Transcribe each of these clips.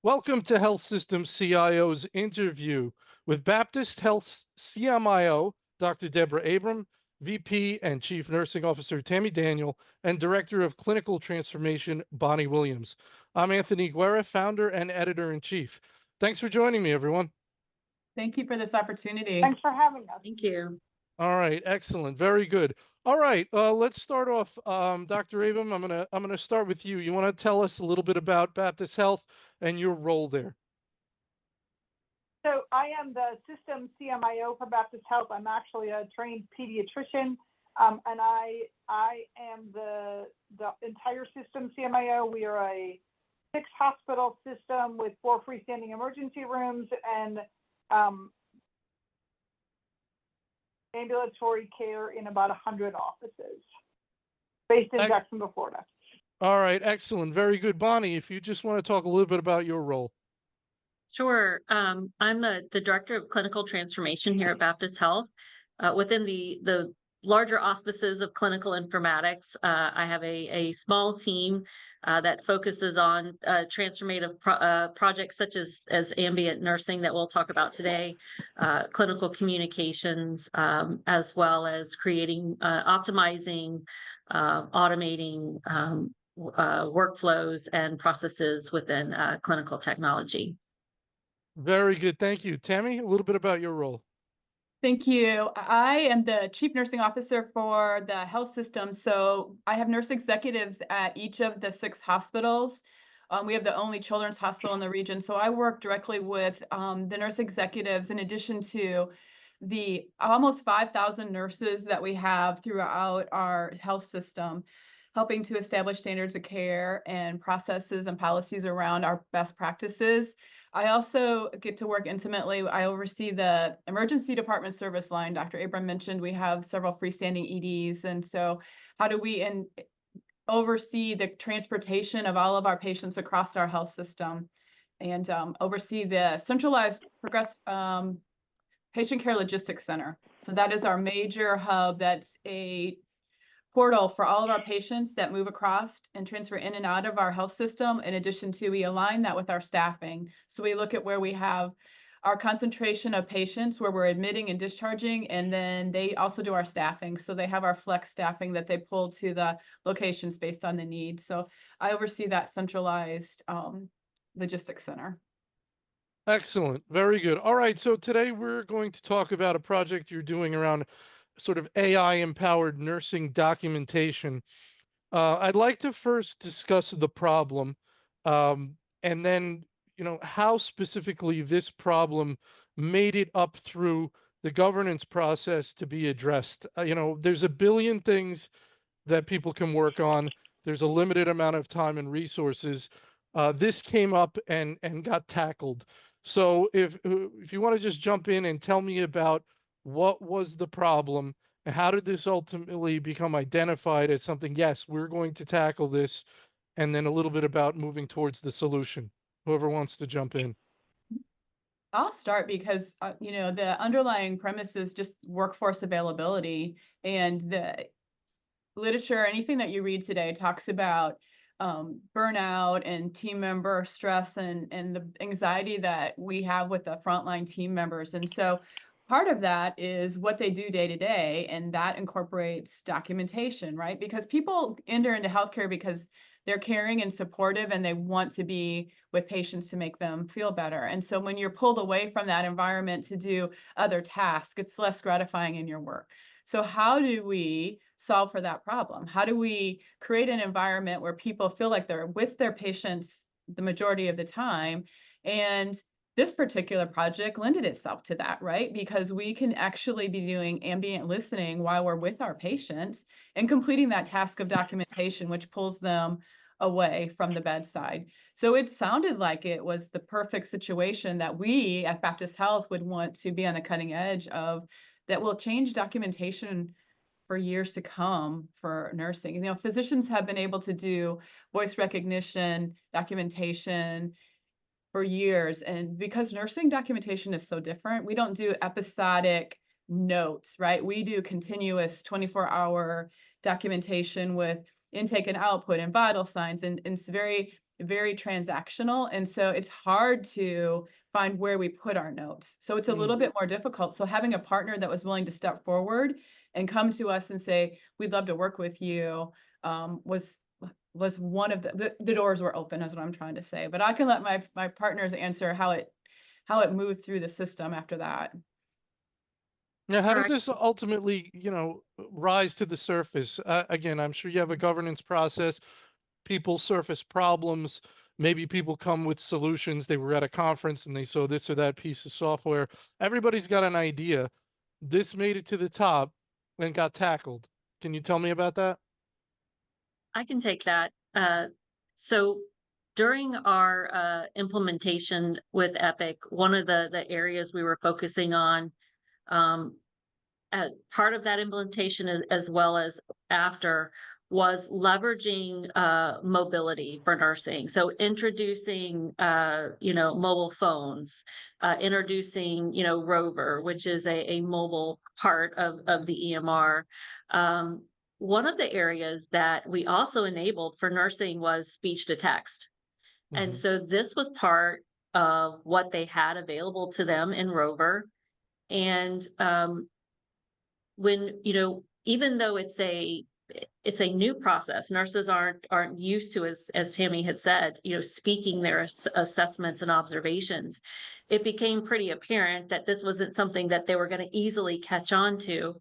Welcome to Health System CIO's interview with Baptist Health CMIO, Dr. Deborah Abram, VP and Chief Nursing Officer Tammy Daniel, and Director of Clinical Transformation Bonnie Williams. I'm Anthony Guerra, founder and editor-in-chief. Thanks for joining me, everyone. Thank you for this opportunity. Thanks for having us. Thank you. All right, excellent, very good. All right, let's start off. Dr. Abram, I'm gonna start with you. You want to tell us a little bit about Baptist Health and your role there? So I am the system CMIO for Baptist Health. I'm actually a trained pediatrician, and I am the entire system CMIO. We are a 6-hospital system with 4 freestanding emergency rooms and ambulatory care in about 100 offices, based in Jacksonville, Florida. All right, excellent, very good. Bonnie, if you just want to talk a little bit about your role. Sure. I'm the Director of Clinical Transformation here at Baptist Health. Within the larger auspices of clinical informatics, I have a small team that focuses on transformative projects such as ambient nursing that we'll talk about today, clinical communications, as well as creating, optimizing, automating workflows and processes within clinical technology. Very good, thank you. Tammy, a little bit about your role. Thank you. I am the Chief Nursing Officer for the health system. So I have nurse executives at each of the 6 hospitals. We have the only children's hospital in the region. So I work directly with the nurse executives in addition to the almost 5,000 nurses that we have throughout our health system, helping to establish standards of care and processes and policies around our best practices. I also get to work intimately. I oversee the emergency department service line. Dr. Abram mentioned we have several freestanding EDs. And so how do we oversee the transportation of all of our patients across our health system and oversee the centralized patient care logistics center. So that is our major hub. That's a portal for all of our patients that move across and transfer in and out of our health system. In addition to, we align that with our staffing. So we look at where we have our concentration of patients, where we're admitting and discharging, and then they also do our staffing. So they have our flex staffing that they pull to the locations based on the need. So I oversee that centralized logistics center. Excellent, very good. All right, so today we're going to talk about a project you're doing around sort of AI-empowered nursing documentation. I'd like to first discuss the problem, and then, how specifically this problem made it up through the governance process to be addressed. There's a billion things that people can work on. There's a limited amount of time and resources. This came up and got tackled. So if you want to just jump in and tell me about what was the problem and how did this ultimately become identified as something, yes, we're going to tackle this, and then a little bit about moving towards the solution. Whoever wants to jump in. I'll start because, the underlying premise is just workforce availability, and the literature, anything that you read today talks about burnout and team member stress and the anxiety that we have with the frontline team members. And so part of that is what they do day to day, and that incorporates documentation, right? Because people enter into healthcare because they're caring and supportive and they want to be with patients to make them feel better. And so when you're pulled away from that environment to do other tasks, it's less gratifying in your work. So how do we solve for that problem? How do we create an environment where people feel like they're with their patients the majority of the time? And this particular project lended itself to that, right? Because we can actually be doing ambient listening while we're with our patients and completing that task of documentation, which pulls them away from the bedside. So it sounded like it was the perfect situation that we at Baptist Health would want to be on the cutting edge of, that will change documentation for years to come for nursing. Physicians have been able to do voice recognition, documentation for years. And because nursing documentation is so different, we don't do episodic notes, right? We do continuous 24-hour documentation with intake and output and vital signs. And it's very very transactional. And so it's hard to find where we put our notes. So it's a little bit more difficult. So having a partner that was willing to step forward and come to us and say, we'd love to work with you, was one of the doors were open, is what I'm trying to say. But I can let my partners answer how it moved through the system after that. Now, how did Correct. this ultimately, rise to the surface? Again, I'm sure you have a governance process. People surface problems. Maybe people come with solutions. They were at a conference and they saw this or that piece of software. Everybody's got an idea. This made it to the top and got tackled. Can you tell me about that? I can take that. So during our implementation with Epic, one of the areas we were focusing on, part of that implementation as well as after, was leveraging mobility for nursing. So introducing mobile phones, introducing Rover, which is a mobile part of the EMR. One of the areas that we also enabled for nursing was speech to text. And so this was part of what they had available to them in Rover. And when, even though it's a new process, nurses aren't used to, as Tammy had said, speaking their assessments and observations, it became pretty apparent that this wasn't something that they were going to easily catch on to.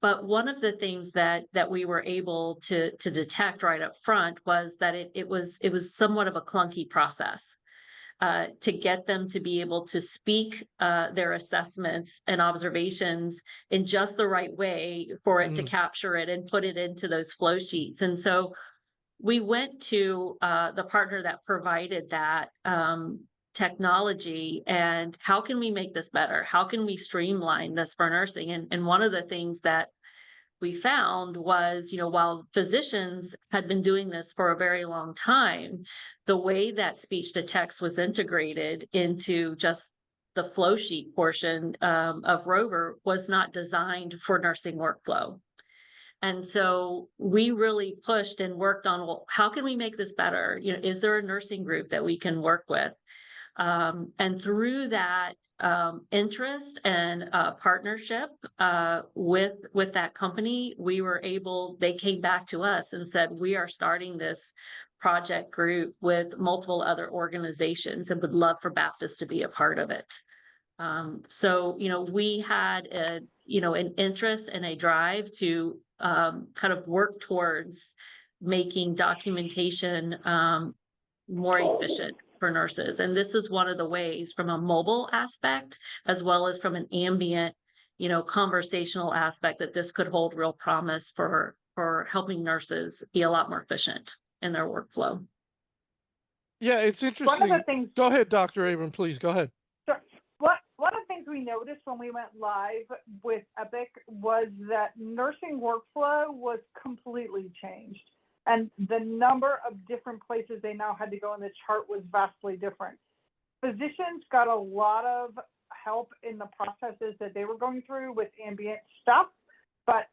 But one of the things that we were able to detect right up front was that it was somewhat of a clunky process to get them to be able to speak their assessments and observations in just the right way for it to capture it and put it into those flow sheets. And so we went to the partner that provided that technology, and how can we make this better? How can we streamline this for nursing? And one of the things that we found was, while physicians had been doing this for a very long time, the way that speech to text was integrated into just the flow sheet portion of Rover was not designed for nursing workflow. And so we really pushed and worked on, well, how can we make this better? Is there a nursing group that we can work with? And through that interest and partnership with that company, they came back to us and said, we are starting this project group with multiple other organizations and would love for Baptist to be a part of it. So, we had an interest and a drive to kind of work towards making documentation more efficient for nurses. And this is one of the ways, from a mobile aspect, as well as from an ambient, conversational aspect, that this could hold real promise for helping nurses be a lot more efficient in their workflow. Yeah, it's interesting. One of the things. Go ahead, Dr. Abram, please go ahead. Sure. One of the things we noticed when we went live with Epic was that nursing workflow was completely changed. And the number of different places they now had to go in the chart was vastly different. Physicians got a lot of help in the processes that they were going through with ambient stuff, but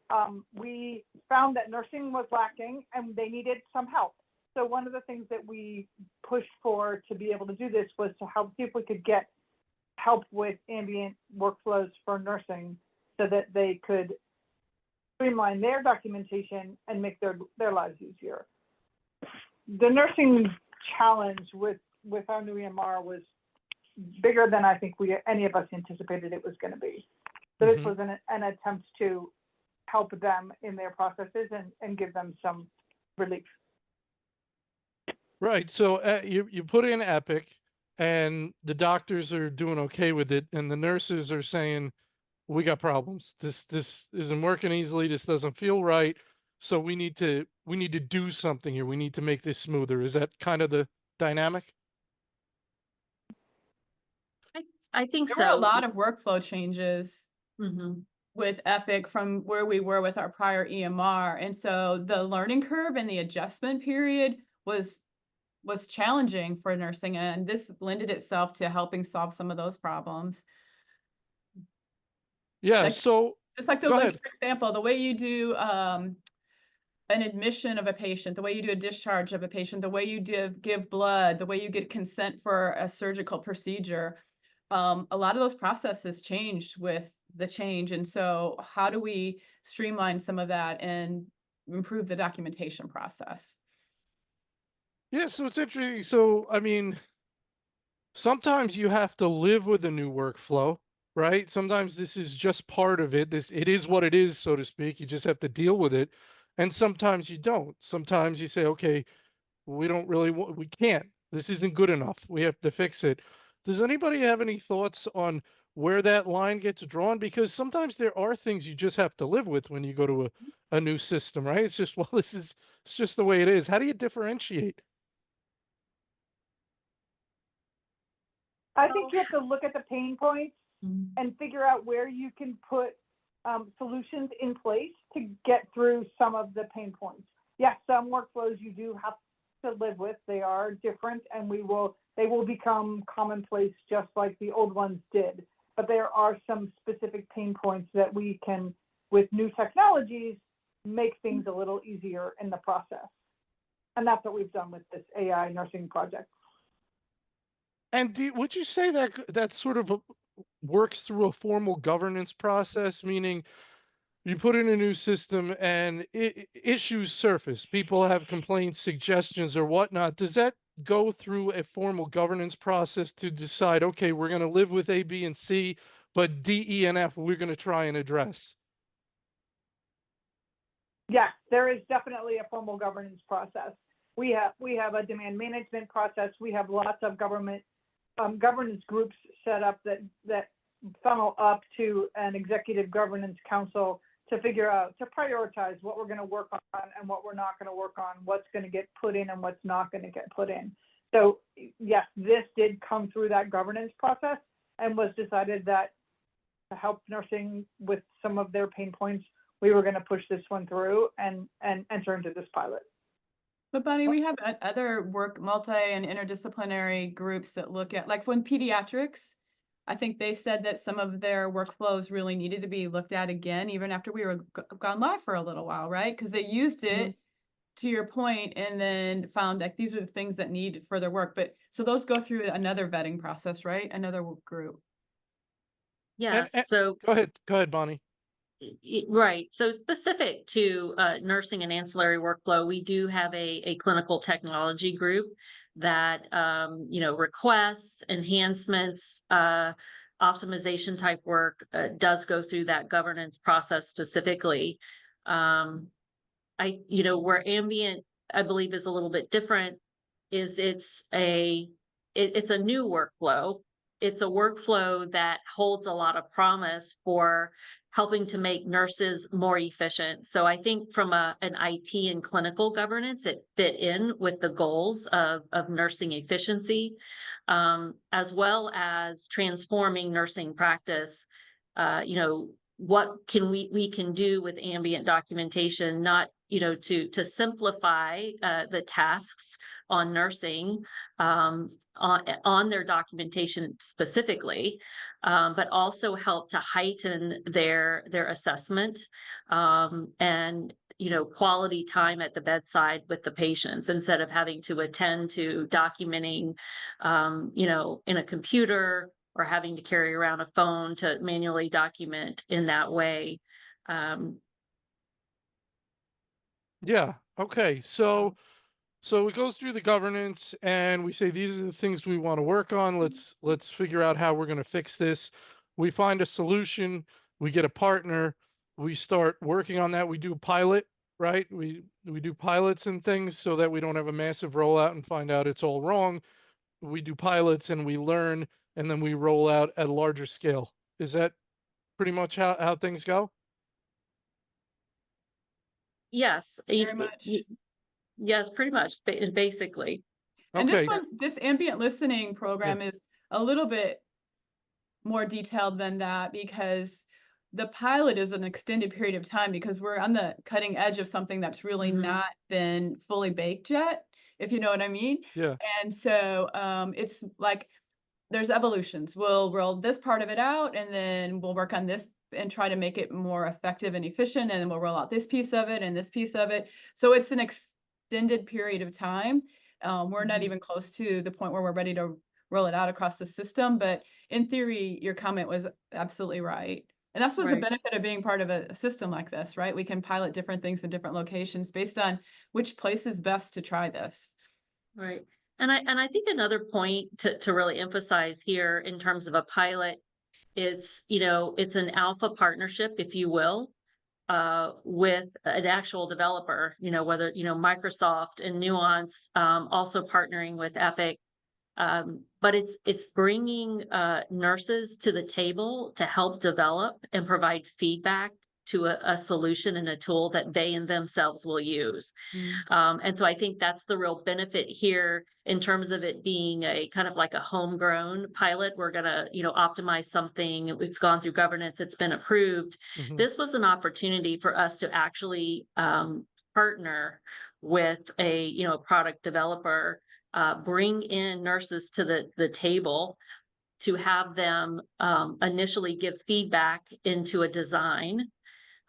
we found that nursing was lacking and they needed some help. So one of the things that we pushed for to be able to do this was to help see if we could get help with ambient workflows for nursing so that they could streamline their documentation and make their lives easier. The nursing challenge with our new EMR was bigger than I think any of us anticipated it was going to be. So this was an attempt to help them in their processes and give them some relief. Right. So you put in Epic, and the doctors are doing okay with it, and the nurses are saying, we got problems. This isn't working easily. This doesn't feel right. So we need to do something here. We need to make this smoother. Is that kind of the dynamic? I think There were a so. lot of workflow changes with Epic from where we were with our prior EMR. And so the learning curve and the adjustment period was challenging for nursing. And this lended itself to helping solve some of those problems. Yeah. Like, so just like for example, the way you do an admission of a patient, the way you do a discharge of a patient, the way you give blood, the way you get consent for a surgical procedure. A lot of those processes changed with the change. And so how do we streamline some of that and improve the documentation process? Yeah, so it's interesting. So, I mean, sometimes you have to live with a new workflow, right? Sometimes this is just part of it. It is what it is, so to speak. You just have to deal with it. And sometimes you don't. Sometimes you say, okay, we can't. This isn't good enough. We have to fix it. Does anybody have any thoughts on where that line gets drawn? Because sometimes there are things you just have to live with when you go to a new system, right? It's just, well, it's just the way it is. How do you differentiate? I think you have to look at the pain points Mhm. and figure out where you can put solutions in place to get through some of the pain points. Yes, some workflows you do have to live with. They are different, and they will become commonplace just like the old ones did. But there are some specific pain points that we can, with new technologies, make things a little easier in the process. And that's what we've done with this AI nursing project. And would you say that that sort of works through a formal governance process, meaning you put in a new system and issues surface, people have complaints, suggestions, or whatnot. Does that go through a formal governance process to decide, okay, we're going to live with A, B, and C, but D, E, and F, we're going to try and address? Yes, there is definitely a formal governance process. We have a demand management process. We have lots of governance groups set up that funnel up to an executive governance council to figure out, to prioritize what we're going to work on and what we're not going to work on, what's going to get put in and what's not going to get put in. So yes, this did come through that governance process and was decided that to help nursing with some of their pain points, we were going to push this one through and enter into this pilot. But Bonnie, we have other multi and interdisciplinary groups that look at, like when pediatrics, I think they said that some of their workflows really needed to be looked at again, even after we were gone live for a little while, right? Because they used it to your point and then found that these are the things that need further work. But so those go through another vetting process, right? Another group. Yes. And So go ahead, Bonnie. Right. So specific to nursing and ancillary workflow, we do have a clinical technology group that requests, enhancements, optimization type work does go through that governance process specifically. Where Ambient, I believe, is a little bit different, is it's a new workflow. It's a workflow that holds a lot of promise for helping to make nurses more efficient. So I think from an IT and clinical governance, it fit in with the goals of nursing efficiency, as well as transforming nursing practice. What can we can do with ambient documentation, not to simplify the tasks on nursing, on their documentation specifically, but also help to heighten their assessment, and quality time at the bedside with the patients, instead of having to attend to documenting in a computer, or having to carry around a phone to manually document in that way. Yeah. Okay. So it goes through the governance and we say these are the things we want to work on. Let's figure out how we're going to fix this. We find a solution, we get a partner, we start working on that. We do a pilot, right? We do pilots and things so that we don't have a massive rollout and find out it's all wrong. We do pilots and we learn and then we roll out at a larger scale. Is that pretty much how things go? Yes. Very much. Yes, pretty much, basically. And Okay. this ambient listening Yeah. program is a little bit more detailed than that, because the pilot is an extended period of time, because we're on the cutting edge of something that's really not been fully baked yet, if you know what I mean. Yeah. And so it's like there's evolutions. We'll roll this part of it out and then we'll work on this and try to make it more effective and efficient, and then we'll roll out this piece of it and this piece of it. So it's an extended period of time. We're not even close to the point where we're ready to roll it out across the system, but in theory, your comment was absolutely right. And that's what's the Right. benefit of being part of a system like this, right? We can pilot different things in different locations based on which place is best to try this. Right. And I think another point to really emphasize here in terms of a pilot, it's an alpha partnership, if you will, with an actual developer, whether, Microsoft and Nuance, also partnering with Epic. But it's bringing nurses to the table to help develop and provide feedback to a solution and a tool that they and themselves will use. And so I think that's the real benefit here in terms of it being a kind of like a homegrown pilot. We're going to, optimize something. It's gone through governance. It's been approved. Mhm. This was an opportunity for us to actually partner with a product developer, bring in nurses to the table to have them initially give feedback into a design.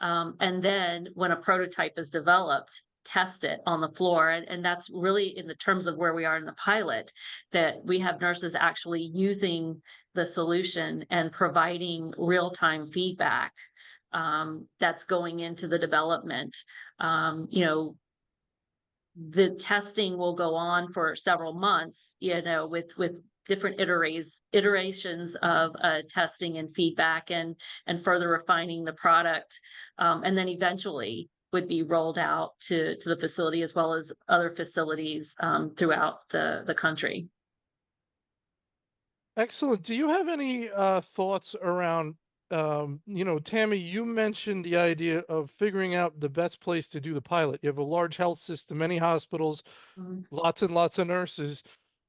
And then when a prototype is developed, test it on the floor. And that's really in the terms of where we are in the pilot, that we have nurses actually using the solution and providing real-time feedback that's going into the development. The testing will go on for several months, with different iterations of testing and feedback and further refining the product. And then eventually would be rolled out to the facility as well as other facilities throughout the country. Excellent. Do you have any thoughts around, Tammy, you mentioned the idea of figuring out the best place to do the pilot. You have a large health system, many hospitals, Mhm. lots and lots of nurses.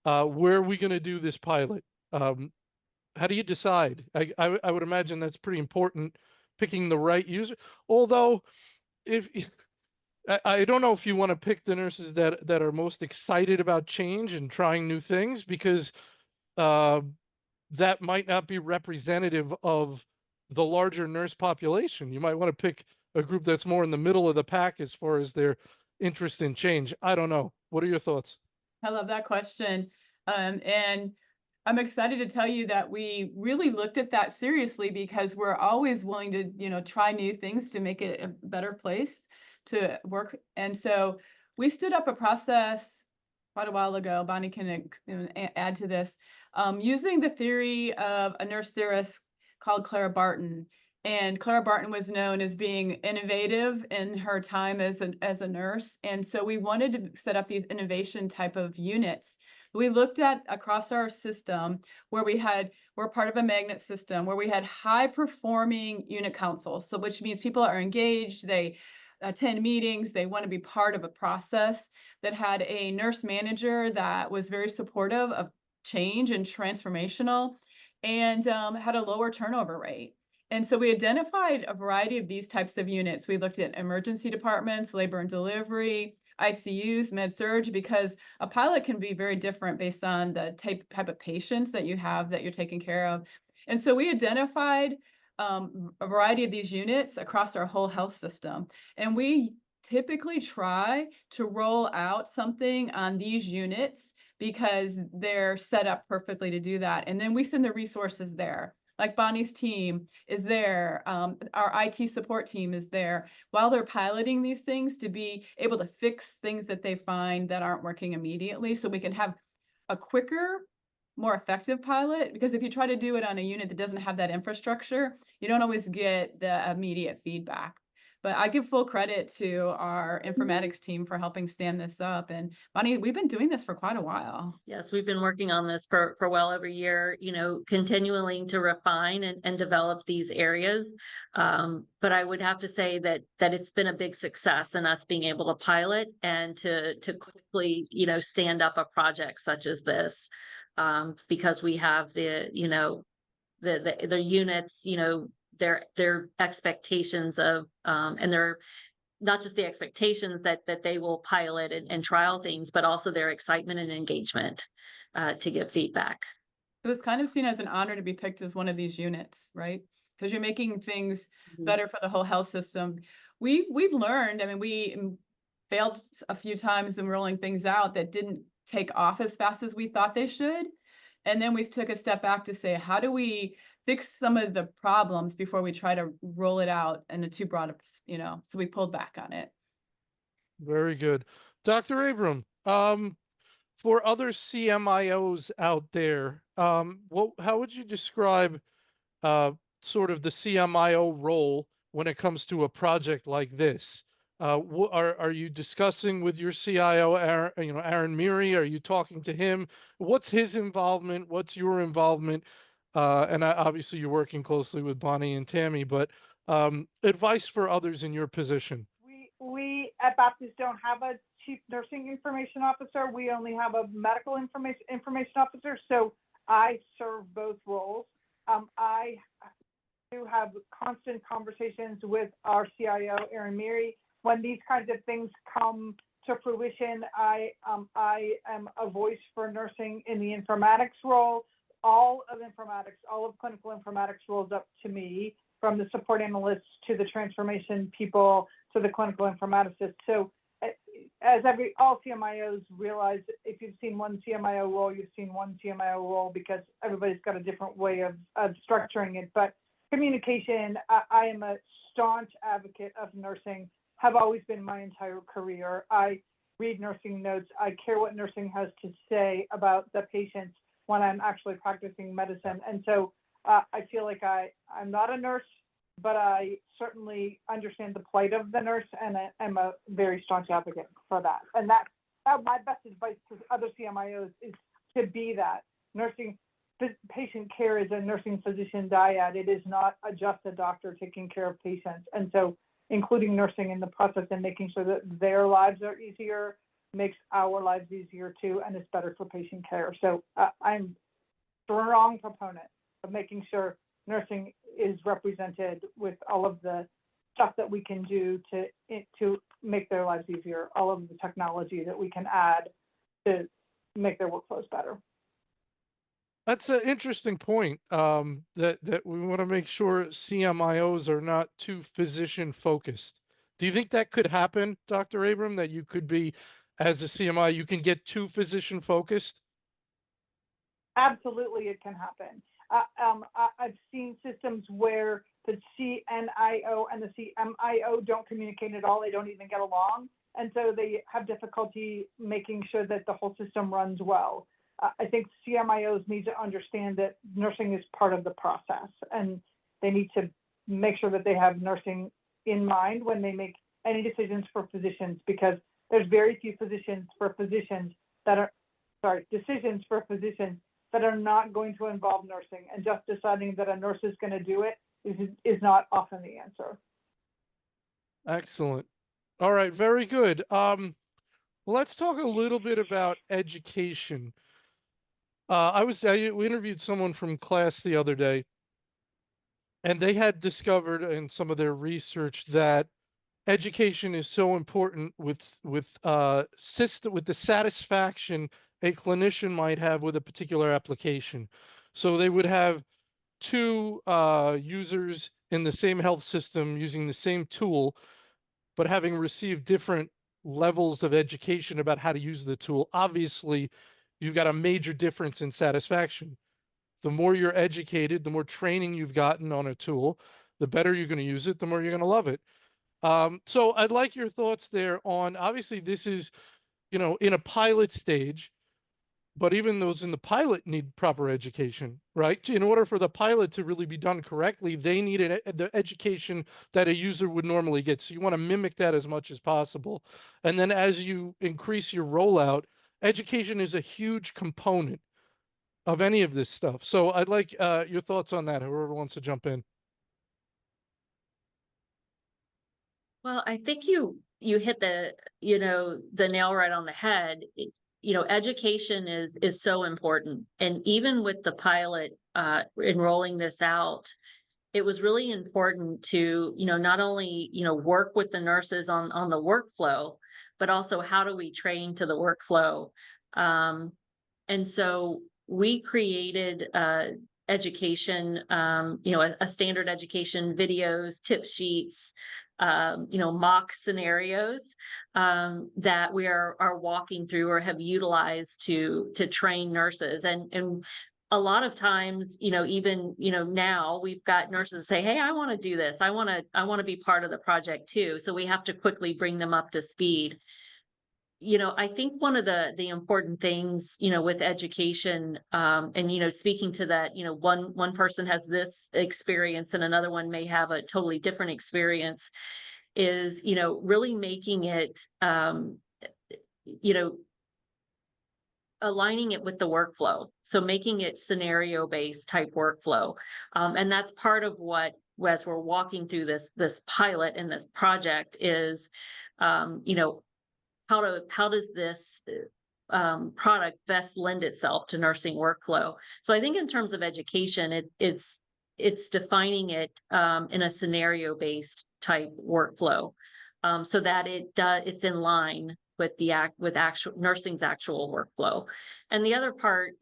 Where are we going to do this pilot? How do you decide? I would imagine that's pretty important, picking the right user. Although, if I don't know if you want to pick the nurses that are most excited about change and trying new things, because uh, that might not be representative of the larger nurse population. You might want to pick a group that's more in the middle of the pack as far as their interest in change. I don't know. What are your thoughts? I love that question. And I'm excited to tell you that we really looked at that seriously because we're always willing to, try new things to make it a better place to work. And so we stood up a process quite a while ago. Bonnie can add to this, using the theory of a nurse theorist called Clara Barton. And Clara Barton was known as being innovative in her time as a nurse. And so we wanted to set up these innovation type of units. We looked at across our system where we're part of a magnet system where we had high performing unit councils. So which means people are engaged, they attend meetings, they want to be part of a process that had a nurse manager that was very supportive of change and transformational and had a lower turnover rate. And so we identified a variety of these types of units. We looked at emergency departments, labor and delivery, ICUs, med surg, because a pilot can be very different based on the type of patients that you have that you're taking care of. And so we identified a variety of these units across our whole health system. And we typically try to roll out something on these units because they're set up perfectly to do that. And then we send the resources there. Like Bonnie's team is there, our IT support team is there while they're piloting these things to be able to fix things that they find that aren't working immediately so we can have a quicker, more effective pilot. Because if you try to do it on a unit that doesn't have that infrastructure, you don't always get the immediate feedback. But I give full credit to our informatics team for helping stand this up. And Bonnie, we've been doing this for quite a while. Yes, we've been working on this for well over a year, continuing to refine and develop these areas. But I would have to say that it's been a big success in us being able to pilot and to quickly, stand up a project such as this, because we have the units, their expectations of, and their not just the expectations that they will pilot and trial things, but also their excitement and engagement to give feedback. It was kind of seen as an honor to be picked as one of these units, right? because you're making things Mhm. better for the whole health system. We've learned, I mean, we failed a few times in rolling things out that didn't take off as fast as we thought they should. And then we took a step back to say, how do we fix some of the problems before we try to roll it out in a too broad, so we pulled back on it. Very good. Dr. Abram, for other CMIOs out there, how would you describe uh, sort of the CMIO role when it comes to a project like this? Are you discussing with your CIO, Aaron Meary? Are you talking to him? What's his involvement? What's your involvement? And obviously, you're working closely with Bonnie and Tammy, but advice for others in your position. We at Baptist don't have a chief nursing information officer. We only have a medical information officer. So I serve both roles. I do have constant conversations with our CIO, Aaron Meary. When these kinds of things come to fruition, I am a voice for nursing in the informatics role. All of clinical informatics rolls up to me, from the support analysts to the transformation people to the clinical informaticists. So as all CMIOs realize, if you've seen one CMIO role, you've seen one CMIO role, because everybody's got a different way of structuring it. But communication, I am a staunch advocate of nursing, have always been my entire career. I read nursing notes. I care what nursing has to say about the patients when I'm actually practicing medicine. And so I feel like I'm not a nurse, but I certainly understand the plight of the nurse, and I'm a very staunch advocate for that. And that my best advice to other CMIOs is to be that. Nursing, patient care is a nursing physician dyad. It is not just a doctor taking care of patients. And so including nursing in the process and making sure that their lives are easier makes our lives easier too, and it's better for patient care. So I'm a strong proponent of making sure nursing is represented with all of the stuff that we can do to make their lives easier, all of the technology that we can add to make their workflows better. That's an interesting point. That we want to make sure CMIOs are not too physician focused. Do you think that could happen, Dr. Abram? That you could be, as a CMI, you can get too physician focused? Absolutely, it can happen. I've seen systems where the CNIO and the CMIO don't communicate at all. They don't even get along. And so they have difficulty making sure that the whole system runs well. I think CMIOs need to understand that nursing is part of the process, and they need to make sure that they have nursing in mind when they make any decisions for physicians, because there's very few decisions for physicians that are not going to involve nursing, and just deciding that a nurse is going to do it is not often the answer. Excellent. All right, very good. Let's talk a little bit about education. We interviewed someone from class the other day, and they had discovered in some of their research that education is so important with the satisfaction a clinician might have with a particular application. So they would have two users in the same health system using the same tool, but having received different levels of education about how to use the tool. Obviously, you've got a major difference in satisfaction. The more you're educated, the more training you've gotten on a tool, the better you're going to use it, the more you're going to love it. So I'd like your thoughts there on, obviously this is, in a pilot stage, but even those in the pilot need proper education, right? In order for the pilot to really be done correctly, they need the education that a user would normally get. So you want to mimic that as much as possible. And then as you increase your rollout, education is a huge component of any of this stuff. So I'd like your thoughts on that, whoever wants to jump in. Well, I think you hit the nail right on the head. Education is so important. And even with the pilot enrolling this out, it was really important to, not only, work with the nurses on the workflow, but also how do we train to the workflow. And so we created education, a standard education videos, tip sheets, mock scenarios that we are walking through or have utilized to train nurses. And a lot of times, even, now we've got nurses say, hey, I want to do this. I want to be part of the project too. So we have to quickly bring them up to speed. I think one of the important things, with education, and, speaking to that, one person has this experience and another one may have a totally different experience, is, really making it, aligning it with the workflow. So making it scenario-based type workflow. And that's part of what, as we're walking through this pilot and this project is, how does this product best lend itself to nursing workflow? So I think in terms of education, it's defining it in a scenario-based type workflow, so that it's in line with actual nursing's actual workflow. And the other part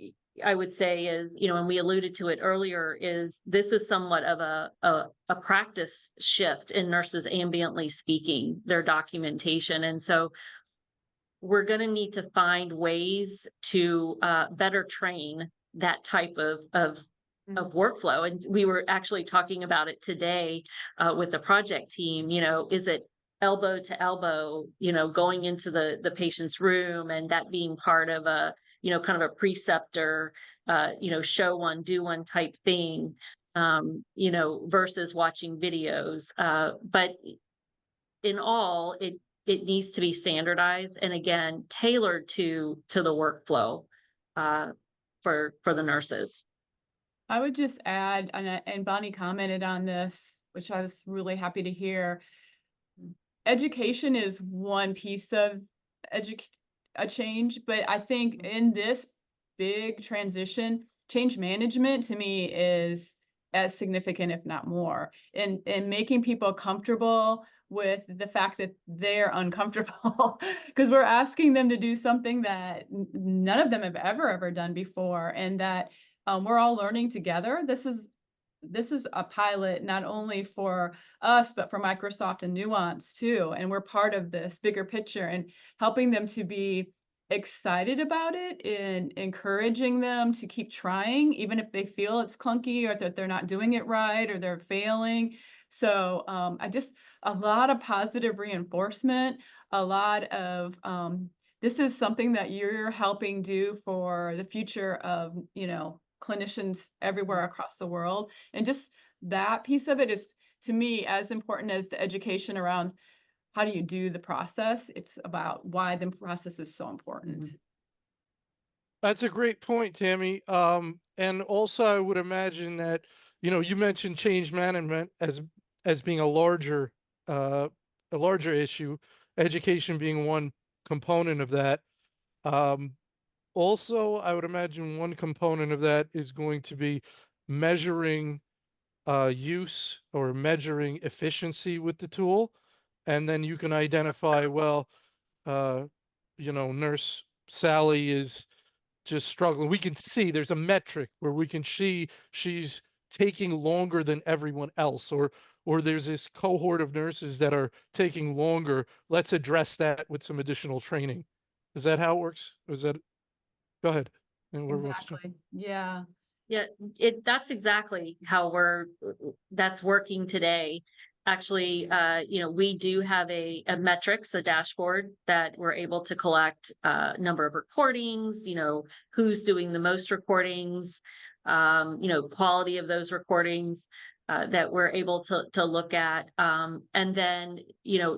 I would say is, and we alluded to it earlier, is this is somewhat of a practice shift in nurses ambiently speaking their documentation. And so we're going to need to find ways to better train that type of workflow. And we were actually talking about it today with the project team. Is it elbow to elbow, going into the patient's room, and that being part of a, kind of a preceptor, show one, do one type thing, versus watching videos. But in all, it needs to be standardized and, again, tailored to the workflow for the nurses. I would just add, and Bonnie commented on this, which I was really happy to hear. Education is one piece of a change, but I think in this big transition, change management to me is as significant, if not more, in making people comfortable with the fact that they're uncomfortable, because we're asking them to do something that none of them have ever done before, and that we're all learning together. This is a pilot not only for us, but for Microsoft and Nuance too. And we're part of this bigger picture, and helping them to be excited about it and encouraging them to keep trying, even if they feel it's clunky or that they're not doing it right or they're failing. So a lot of positive reinforcement, a lot of this is something that you're helping do for the future of, clinicians everywhere across the world. And just that piece of it is, to me, as important as the education around how do you do the process. It's about why the process is so important. That's a great point, Tammy. And also I would imagine that, you mentioned change management as being a larger issue, education being one component of that. Also, I would imagine one component of that is going to be measuring use or measuring efficiency with the tool. And then you can identify, well, Nurse Sally is just struggling. We can see there's a metric where we can see she's taking longer than everyone else, or there's this cohort of nurses that are taking longer. Let's address that with some additional training. Is that how it works? Is that? Go ahead. Exactly. Yeah. Yeah, that's exactly how that's working today. Actually, we do have a metrics, a dashboard that we're able to collect number of recordings, who's doing the most recordings, quality of those recordings that we're able to look at. And then,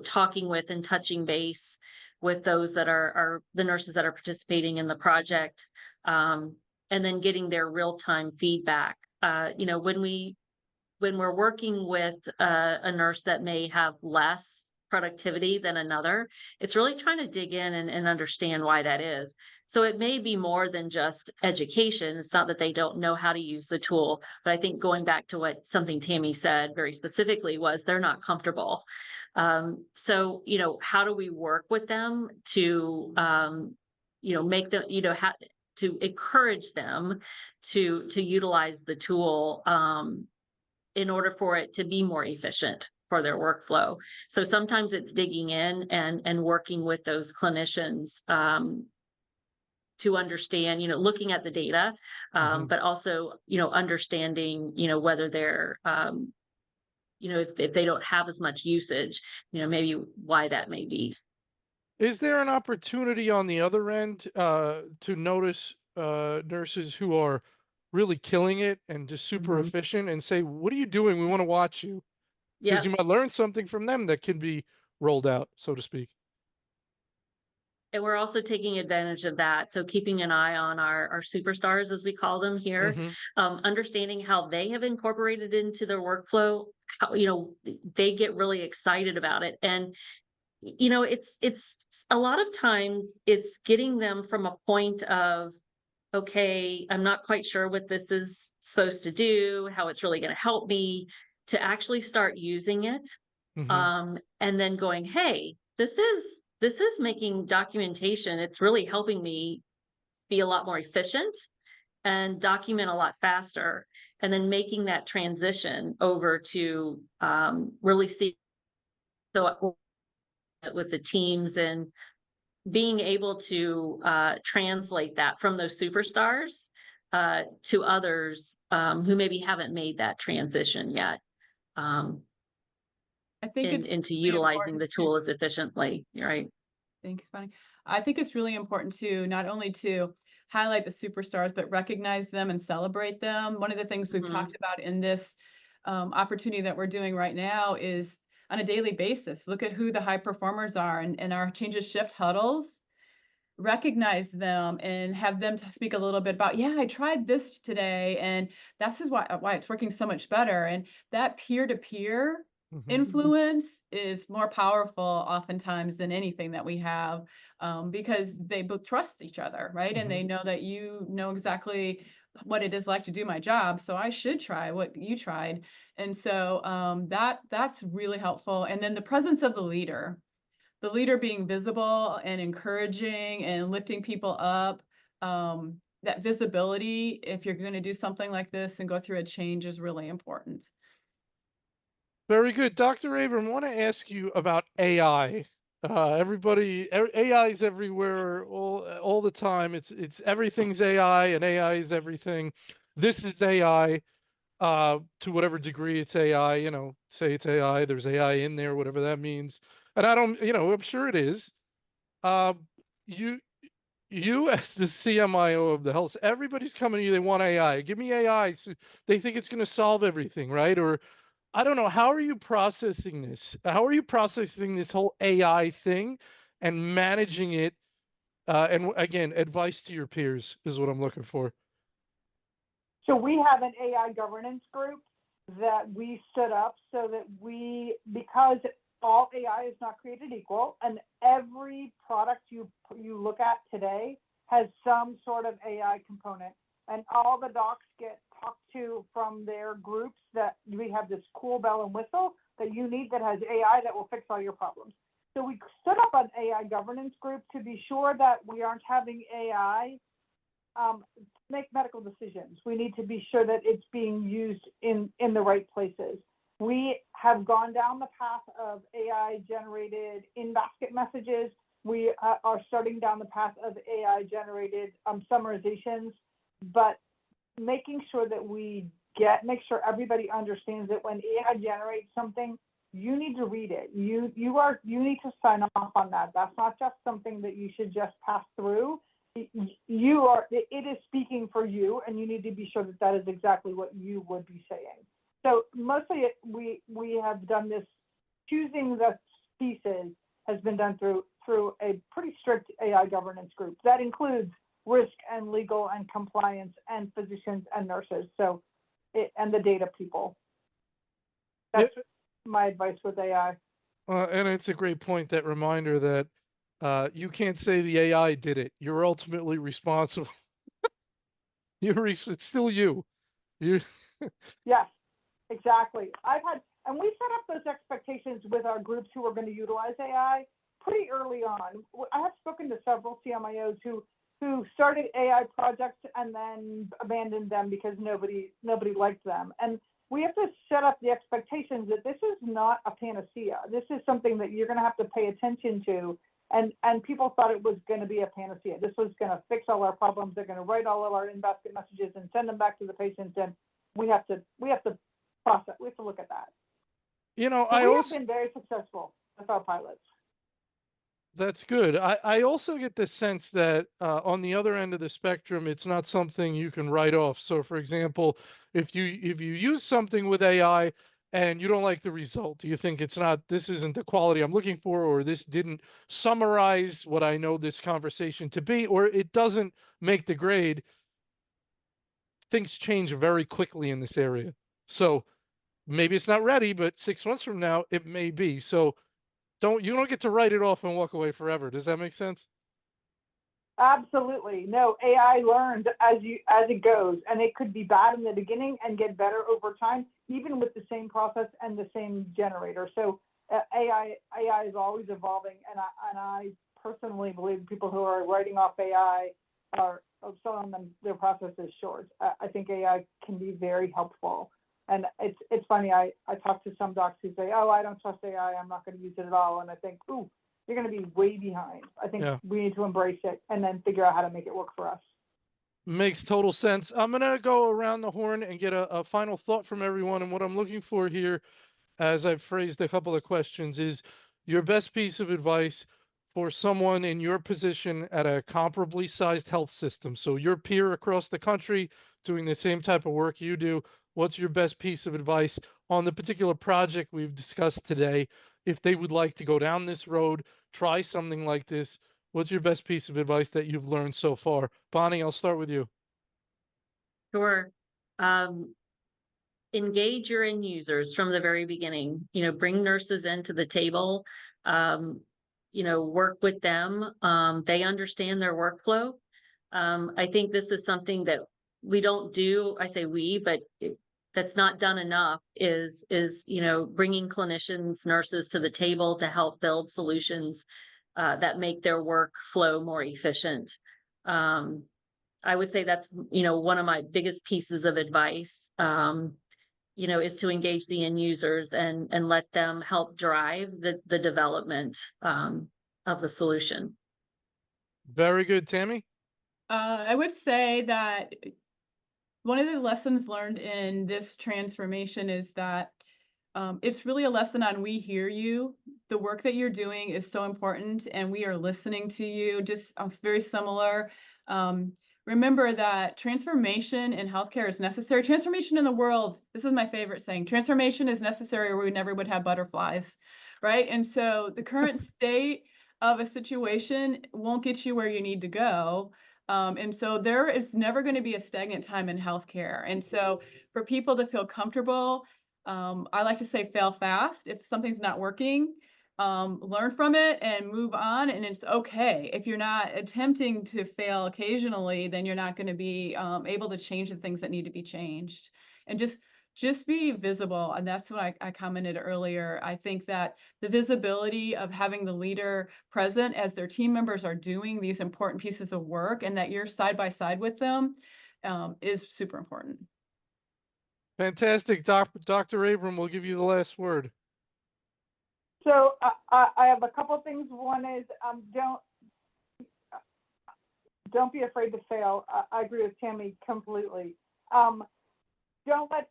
talking with and touching base with those that are the nurses that are participating in the project, and then getting their real-time feedback. When we're working with a nurse that may have less productivity than another, it's really trying to dig in and understand why that is. So it may be more than just education. It's not that they don't know how to use the tool, but I think going back to something Tammy said very specifically was they're not comfortable. So, how do we work with them to, make them, to encourage them to utilize the tool in order for it to be more efficient for their workflow. So sometimes it's digging in and working with those clinicians to understand, looking at the data, but also, understanding, whether they're, if they don't have as much usage, maybe why that may be. Is there an opportunity on the other end to notice nurses who are really killing it and just super efficient and say, what are you doing? We want to watch you. Because Yeah. you might learn something from them that can be rolled out, so to speak. And we're also taking advantage of that. So keeping an eye on our superstars, as we call them here, understanding how they have incorporated into their workflow, how, they get really excited about it. And, it's a lot of times it's getting them from a point of, okay, I'm not quite sure what this is supposed to do, how it's really going to help me, to actually start using it. And then going, hey, this is making documentation. It's really helping me be a lot more efficient and document a lot faster. And then making that transition over to really see so with the teams and being able to translate that from those superstars to others who maybe haven't made that transition yet. I think it's into really utilizing important the tool as efficiently, right? Thanks, Bonnie. I think it's really important to not only to highlight the superstars, but recognize them and celebrate them. One of the things we've talked about in this opportunity that we're doing right now is on a daily basis, look at who the high performers are and our changes shift huddles, recognize them and have them speak a little bit about, yeah, I tried this today and this is why it's working so much better. And that peer-to-peer influence is more powerful oftentimes than anything that we have, because they both trust each other, right? And they know that you know exactly what it is like to do my job, so I should try what you tried. And so that's really helpful. And then the presence of the leader being visible and encouraging and lifting people up. That visibility, if you're going to do something like this and go through a change, is really important. Very good. Dr. Abram, I want to ask you about AI. AI is everywhere all the time. It's everything's AI and AI is everything. This is AI to whatever degree it's AI, say it's AI, there's AI in there, whatever that means. And I don't, I'm sure it is. You as the CMIO of the health, everybody's coming to you, they want AI. Give me AI. So they think it's going to solve everything, right? Or I don't know. How are you processing this? How are you processing this whole AI thing and managing it? And again, advice to your peers is what I'm looking for. So we have an AI governance group that we stood up so that because all AI is not created equal, and every product you look at today has some sort of AI component, and all the docs get talked to from their groups that we have this cool bell and whistle that you need that has AI that will fix all your problems. So we stood up an AI governance group to be sure that we aren't having AI make medical decisions. We need to be sure that it's being used in the right places. We have gone down the path of AI generated in-basket messages. We are starting down the path of AI generated summarizations, but making sure that make sure everybody understands that when AI generates something, you need to read it. You need to sign off on that. That's not just something that you should just pass through. It is speaking for you, and you need to be sure that that is exactly what you would be saying. So mostly we have done this, choosing the pieces has been done through a pretty strict AI governance group. That includes risk and legal and compliance and physicians and nurses. And the data people. That's my advice with AI. And it's a great point, that reminder that you can't say the AI did it. You're ultimately responsible. It's still you. Yes, exactly. And we set up those expectations with our groups who are going to utilize AI pretty early on. I have spoken to several CMIOs who who started AI projects and then abandoned them because nobody liked them. And we have to set up the expectations that this is not a panacea. This is something that you're going to have to pay attention to. And people thought it was going to be a panacea. This was going to fix all our problems. They're going to write all of our in-basket messages and send them back to the patients. And we have to process. We have to look at that. You know, So I we also have been very successful with our pilots. That's good. I also get the sense that on the other end of the spectrum, it's not something you can write off. So, for example, if you use something with AI and you don't like the result, you think this isn't the quality I'm looking for, or this didn't summarize what I know this conversation to be, or it doesn't make the grade, things change very quickly in this area. So maybe it's not ready, but 6 months from now, it may be. So you don't get to write it off and walk away forever. Does that make sense? Absolutely. No, AI learns as it goes, and it could be bad in the beginning and get better over time, even with the same process and the same generator. So AI is always evolving, and I personally believe people who are writing off AI are selling them their process is short. I think AI can be very helpful. And it's funny, I talk to some docs who say, oh, I don't trust AI, I'm not going to use it at all. And I think, ooh, you're going to be way behind. I think we need to embrace it and then figure out how to make it work for us. Makes total sense. I'm going to go around the horn and get a final thought from everyone. And what I'm looking for here, as I've phrased a couple of questions, is your best piece of advice for someone in your position at a comparably sized health system. So your peer across the country doing the same type of work you do. What's your best piece of advice on the particular project we've discussed today? If they would like to go down this road, try something like this, what's your best piece of advice that you've learned so far? Bonnie, I'll start with you. Sure. Engage your end users from the very beginning. Bring nurses into the table. Work with them. They understand their workflow. I think this is something that we don't do. I say we, but that's not done enough is bringing clinicians, nurses to the table to help build solutions that make their workflow more efficient. I would say that's, one of my biggest pieces of advice, is to engage the end users and let them help drive the development of the solution. Very good. Tammy? I would say that one of the lessons learned in this transformation is that it's really a lesson on we hear you. The work that you're doing is so important, and we are listening to you. Just very similar. Remember that transformation in healthcare is necessary. Transformation in the world, this is my favorite saying, transformation is necessary or we never would have butterflies, right? And so the current state of a situation won't get you where you need to go. And so there is never going to be a stagnant time in healthcare. And so for people to feel comfortable, I like to say fail fast. If something's not working, learn from it and move on. And it's okay. If you're not attempting to fail occasionally, then you're not going to be able to change the things that need to be changed. And just be visible. And that's what I commented earlier. I think that the visibility of having the leader present as their team members are doing these important pieces of work and that you're side by side with them is super important. Fantastic. Dr. Abram will give you the last word. So I have a couple of things. One is don't be afraid to fail. I agree with Tammy completely. Don't let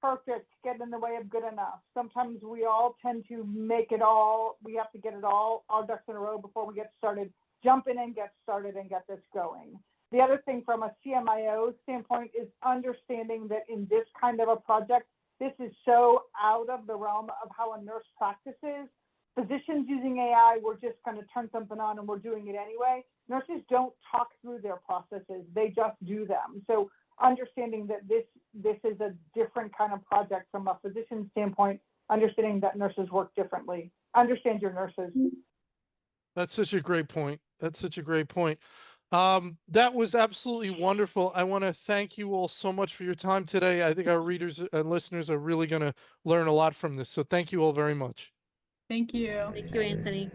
perfect get in the way of good enough. Sometimes we all tend to make it all. We have to get it all ducks in a row before we get started. Jump in and get started and get this going. The other thing from a CMIO standpoint is understanding that in this kind of a project, this is so out of the realm of how a nurse practices. Physicians using AI, we're just going to turn something on and we're doing it anyway. Nurses don't talk through their processes. They just do them. So understanding that this is a different kind of project from a physician standpoint, understanding that nurses work differently. Understand your nurses. That's such a great point. That's such a great point. That was absolutely wonderful. I want to thank you all so much for your time today. I think our readers and listeners are really going to learn a lot from this. So thank you all very much. Thank you. Thank you, Anthony.